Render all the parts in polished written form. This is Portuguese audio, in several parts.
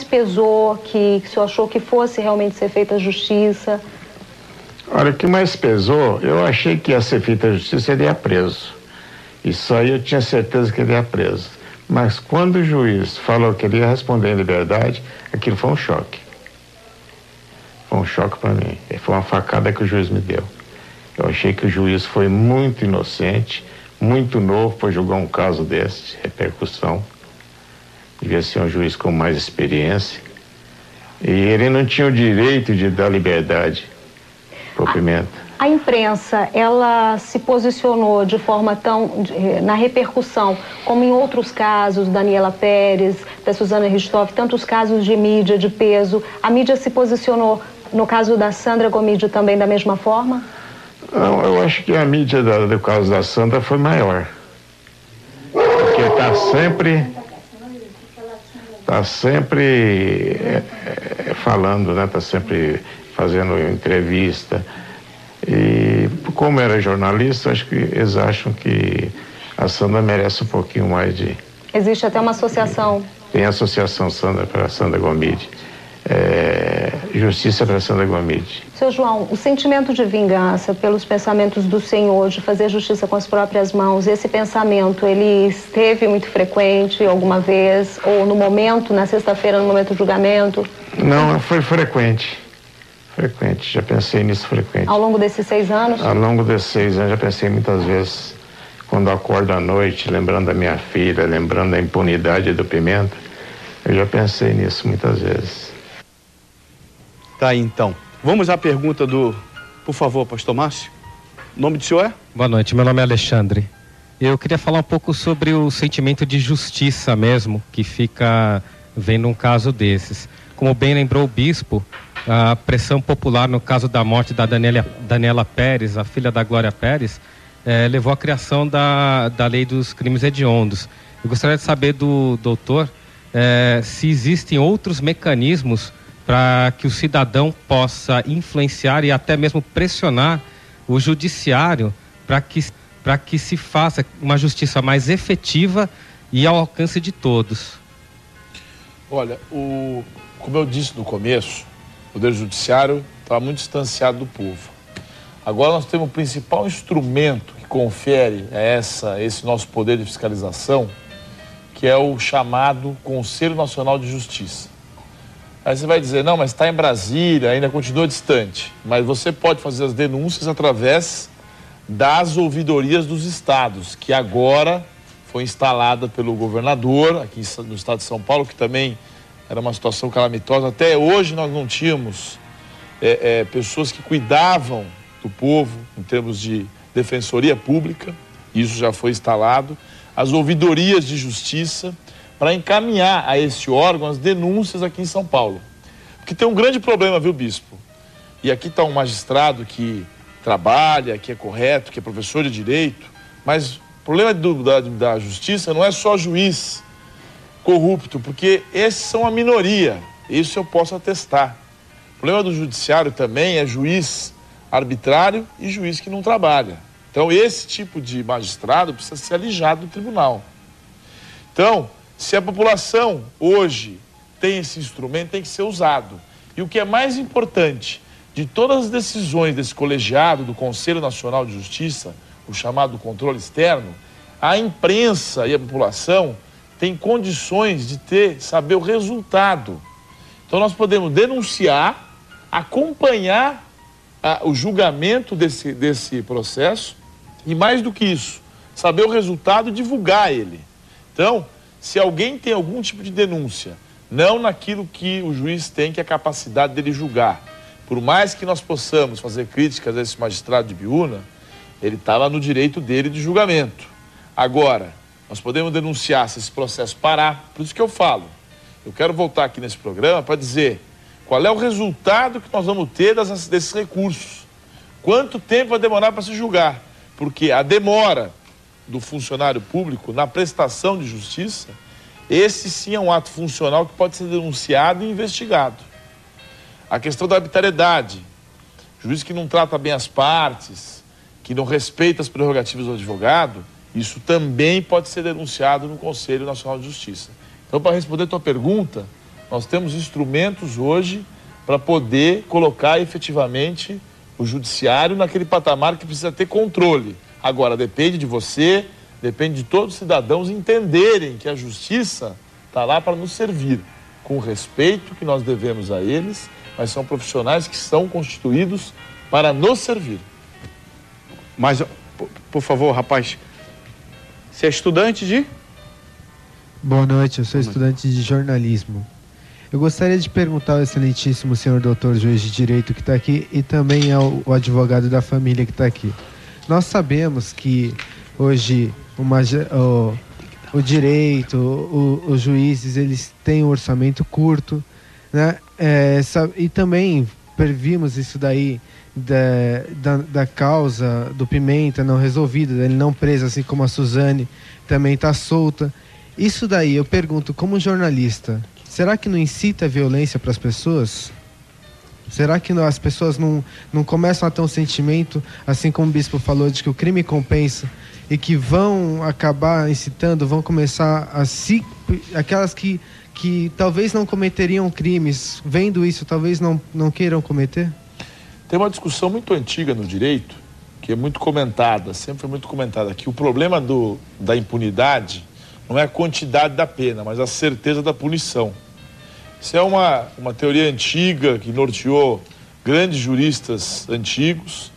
pesou, que o senhor achou que fosse realmente ser feita a justiça? Olha, o que mais pesou, eu achei que ia ser feita a justiça, ele ia preso. Isso aí eu tinha certeza que ele ia preso. Mas quando o juiz falou que ele ia responder em liberdade, aquilo foi um choque. Foi um choque para mim. Foi uma facada que o juiz me deu. Eu achei que o juiz foi muito inocente, muito novo para julgar um caso desse, de repercussão. Devia ser um juiz com mais experiência. E ele não tinha o direito de dar liberdade para o Pimenta. A imprensa, ela se posicionou de forma na repercussão, como em outros casos, Daniela Pérez, da Suzana Richthofen, tantos casos de mídia de peso. A mídia se posicionou, no caso da Sandra Gomídio, também da mesma forma? Não, eu acho que a mídia do caso da Sandra foi maior. Porque está sempre falando, né? Está sempre fazendo entrevista. E como era jornalista, acho que eles acham que a Sandra merece um pouquinho mais de... Existe até uma associação. Tem a associação Sandra para Sandra Gomídio. Justiça para Sandra Gomídio. Seu João, o sentimento de vingança pelos pensamentos do senhor, de fazer justiça com as próprias mãos, esse pensamento, ele esteve muito frequente alguma vez? Ou no momento, na sexta-feira, no momento do julgamento? Não, foi frequente. Frequente, já pensei nisso frequente. Ao longo desses 6 anos? Ao longo desses 6 anos, já pensei muitas vezes, quando acordo à noite, lembrando da minha filha, lembrando da impunidade do Pimenta, eu já pensei nisso muitas vezes. Tá aí, então. Vamos à pergunta por favor, pastor Márcio. O nome do senhor é? Boa noite, meu nome é Alexandre. Eu queria falar um pouco sobre o sentimento de justiça mesmo, que fica vendo um caso desses. Como bem lembrou o bispo, a pressão popular no caso da morte da Daniela Pérez, a filha da Glória Pérez, levou à criação da lei dos crimes hediondos. Eu gostaria de saber do doutor se existem outros mecanismos para que o cidadão possa influenciar e até mesmo pressionar o judiciário para que se faça uma justiça mais efetiva e ao alcance de todos. Olha, como eu disse no começo, o Poder Judiciário está muito distanciado do povo. Agora nós temos o principal instrumento que confere a esse nosso poder de fiscalização, que é o chamado Conselho Nacional de Justiça. Aí você vai dizer, não, mas está em Brasília, ainda continua distante. Mas você pode fazer as denúncias através das ouvidorias dos estados, que agora foi instalada pelo governador, aqui no estado de São Paulo, que também era uma situação calamitosa. Até hoje nós não tínhamos pessoas que cuidavam do povo em termos de defensoria pública, isso já foi instalado. As ouvidorias de justiça, para encaminhar a esse órgão as denúncias aqui em São Paulo. Porque tem um grande problema, viu, bispo? E aqui está um magistrado que trabalha, que é correto, que é professor de direito, mas o problema da justiça não é só juiz corrupto, porque esses são a minoria, isso eu posso atestar. O problema do judiciário também é juiz arbitrário e juiz que não trabalha. Então, esse tipo de magistrado precisa ser alijado do tribunal. Então, se a população hoje tem esse instrumento, tem que ser usado. E o que é mais importante, de todas as decisões desse colegiado do Conselho Nacional de Justiça, o chamado controle externo, a imprensa e a população têm condições de saber o resultado. Então nós podemos denunciar, acompanhar o julgamento desse processo e, mais do que isso, saber o resultado e divulgar ele. Então, se alguém tem algum tipo de denúncia, não naquilo que o juiz tem, que é a capacidade dele julgar, por mais que nós possamos fazer críticas a esse magistrado de Biúna, ele estava no direito dele de julgamento. Agora, nós podemos denunciar se esse processo parar. Por isso que eu falo, eu quero voltar aqui nesse programa para dizer qual é o resultado que nós vamos ter desses recursos. Quanto tempo vai demorar para se julgar? Porque a demora do funcionário público na prestação de justiça, esse sim é um ato funcional que pode ser denunciado e investigado. A questão da arbitrariedade, juiz que não trata bem as partes, que não respeita as prerrogativas do advogado, isso também pode ser denunciado no Conselho Nacional de Justiça. Então, para responder a tua pergunta, Nós temos instrumentos hoje para poder colocar efetivamente o judiciário naquele patamar que precisa ter controle. Agora, depende de você, depende de todos os cidadãos entenderem que a justiça está lá para nos servir, com o respeito que nós devemos a eles, mas são profissionais que são constituídos para nos servir. Mas, por favor, rapaz, você é estudante de? Boa noite, eu sou estudante de jornalismo. Eu gostaria de perguntar ao excelentíssimo senhor doutor juiz de direito que está aqui e também ao advogado da família que está aqui. Nós sabemos que hoje o direito, os juízes, eles têm um orçamento curto, né? E também previmos isso daí da causa do Pimenta não resolvida, ele não preso, assim como a Suzane também está solta. Isso daí, eu pergunto, como jornalista, será que não incita a violência para as pessoas? Será que as pessoas não começam a ter um sentimento, assim como o bispo falou, de que o crime compensa e que vão acabar incitando, vão começar a aquelas que talvez não cometeriam crimes, vendo isso, talvez não queiram cometer? Tem uma discussão muito antiga no direito, que é muito comentada, sempre foi muito comentada, que o problema da impunidade não é a quantidade da pena, mas a certeza da punição. Isso é uma teoria antiga que norteou grandes juristas antigos.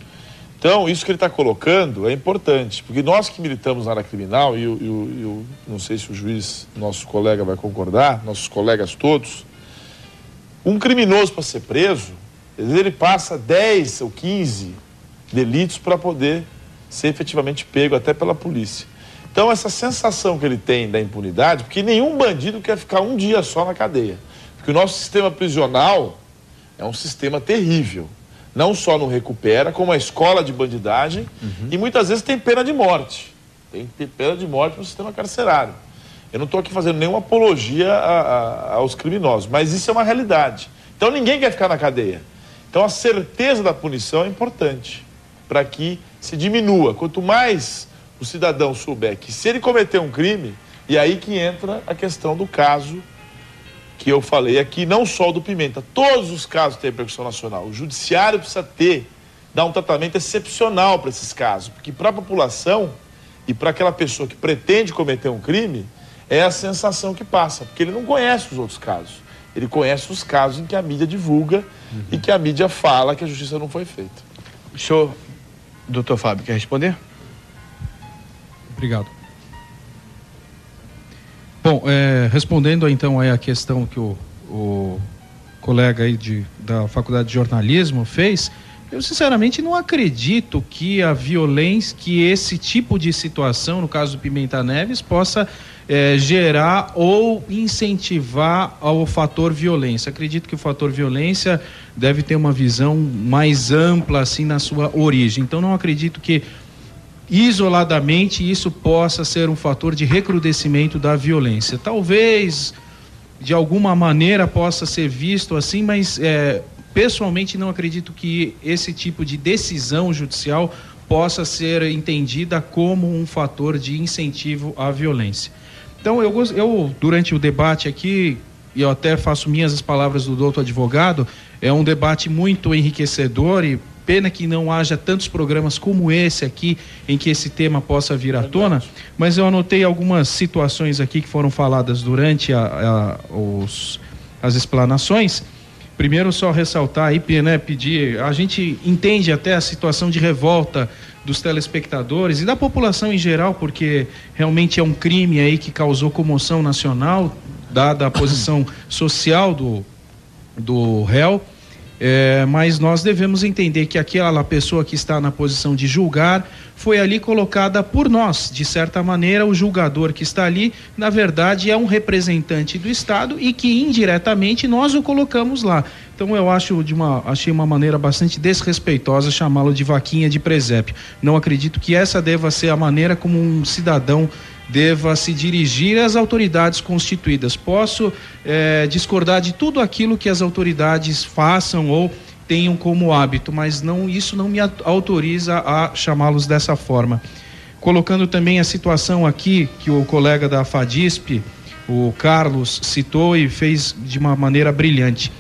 Então, isso que ele está colocando é importante, porque nós que militamos na área criminal, e eu não sei se o juiz, nosso colega, vai concordar, nossos colegas todos, um criminoso para ser preso, ele passa 10 ou 15 delitos para poder ser efetivamente pego até pela polícia. Então, essa sensação que ele tem da impunidade, porque nenhum bandido quer ficar um dia só na cadeia. Porque o nosso sistema prisional é um sistema terrível. Não só não recupera, como a escola de bandidagem, e muitas vezes tem pena de morte. Tem que ter pena de morte no sistema carcerário. Eu não estou aqui fazendo nenhuma apologia aos criminosos, mas isso é uma realidade. Então, ninguém quer ficar na cadeia. Então, a certeza da punição é importante para que se diminua. Quanto mais o cidadão souber que se ele cometer um crime, e aí que entra a questão do caso que eu falei aqui, não só o do Pimenta, todos os casos têm repercussão nacional. O judiciário precisa dar um tratamento excepcional para esses casos, porque para a população e para aquela pessoa que pretende cometer um crime, é a sensação que passa, porque ele não conhece os outros casos. Ele conhece os casos em que a mídia divulga e que a mídia fala que a justiça não foi feita. O senhor, doutor Fábio, quer responder? Obrigado. Bom, respondendo então aí a questão que o colega aí da Faculdade de Jornalismo fez, eu sinceramente não acredito que a violência, que esse tipo de situação, no caso do Pimenta Neves, possa gerar ou incentivar ao fator violência. Acredito que o fator violência deve ter uma visão mais ampla assim na sua origem. Então não acredito que isoladamente isso possa ser um fator de recrudescimento da violência. Talvez de alguma maneira possa ser visto assim, mas pessoalmente não acredito que esse tipo de decisão judicial possa ser entendida como um fator de incentivo à violência. Então eu durante o debate aqui, e eu até faço minhas as palavras do doutor advogado, é um debate muito enriquecedor e pena que não haja tantos programas como esse aqui em que esse tema possa vir à tona, mas eu anotei algumas situações aqui que foram faladas durante as explanações. Primeiro, só ressaltar aí, né, pedir, a gente entende até a situação de revolta dos telespectadores e da população em geral, porque realmente é um crime aí que causou comoção nacional, dada a posição social do réu. Mas nós devemos entender que aquela pessoa que está na posição de julgar foi ali colocada por nós. De certa maneira, o julgador que está ali, na verdade, é um representante do Estado e que indiretamente nós o colocamos lá. Então eu achei uma maneira bastante desrespeitosa chamá-lo de vaquinha de presépio. Não acredito que essa deva ser a maneira como um cidadão deva se dirigir às autoridades constituídas. Posso discordar de tudo aquilo que as autoridades façam ou tenham como hábito, mas isso não me autoriza a chamá-los dessa forma. Colocando também a situação aqui que o colega da FADISP o Carlos citou e fez de uma maneira brilhante.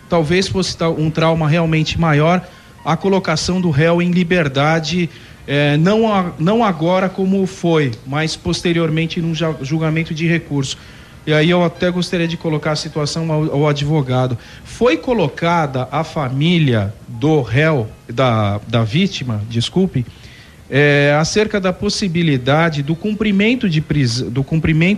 Talvez fosse um trauma realmente maior a colocação do réu em liberdade, não agora como foi, mas posteriormente num julgamento de recurso. E aí eu até gostaria de colocar a situação ao advogado. Foi colocada a família do réu, da vítima, desculpe, acerca da possibilidade do cumprimento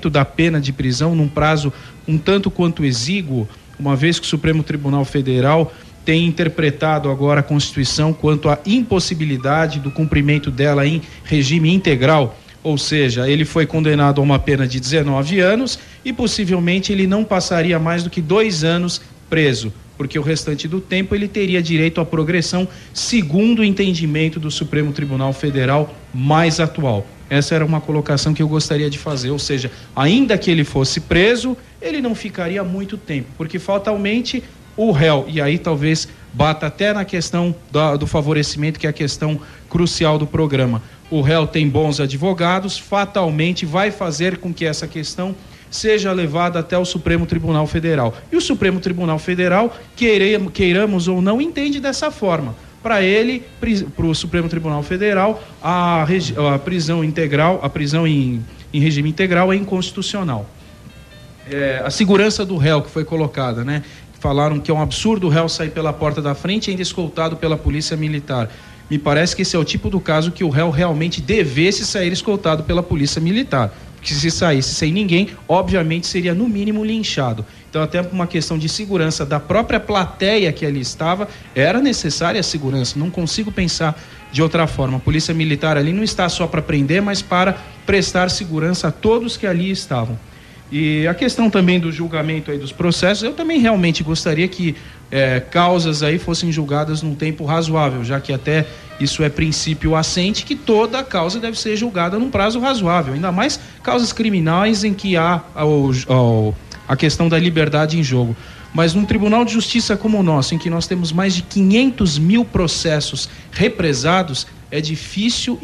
da pena de prisão num prazo um tanto quanto exíguo, uma vez que o Supremo Tribunal Federal tem interpretado agora a Constituição quanto à impossibilidade do cumprimento dela em regime integral. Ou seja, ele foi condenado a uma pena de 19 anos e possivelmente ele não passaria mais do que 2 anos preso, porque o restante do tempo ele teria direito à progressão segundo o entendimento do Supremo Tribunal Federal mais atual. Essa era uma colocação que eu gostaria de fazer, ou seja, ainda que ele fosse preso, ele não ficaria muito tempo, porque fatalmente o réu, e aí talvez bata até na questão do favorecimento, que é a questão crucial do programa. O réu tem bons advogados, fatalmente vai fazer com que essa questão seja levada até o Supremo Tribunal Federal. E o Supremo Tribunal Federal, queiramos ou não, entende dessa forma. Para o Supremo Tribunal Federal, a prisão integral, a prisão em regime integral é inconstitucional. A segurança do réu que foi colocada, né? Falaram que é um absurdo o réu sair pela porta da frente e ainda escoltado pela polícia militar. Me parece que esse é o tipo do caso que o réu realmente devesse sair escoltado pela polícia militar. Porque se saísse sem ninguém, obviamente seria no mínimo linchado. Então, até por uma questão de segurança da própria plateia que ali estava, era necessária a segurança. Não consigo pensar de outra forma. A polícia militar ali não está só para prender, mas para prestar segurança a todos que ali estavam. E a questão também do julgamento aí dos processos, eu também realmente gostaria que causas aí fossem julgadas num tempo razoável, já que até isso é princípio assente, que toda causa deve ser julgada num prazo razoável, ainda mais causas criminais em que há a questão da liberdade em jogo. Mas num tribunal de justiça como o nosso, em que nós temos mais de 500 mil processos represados, é difícil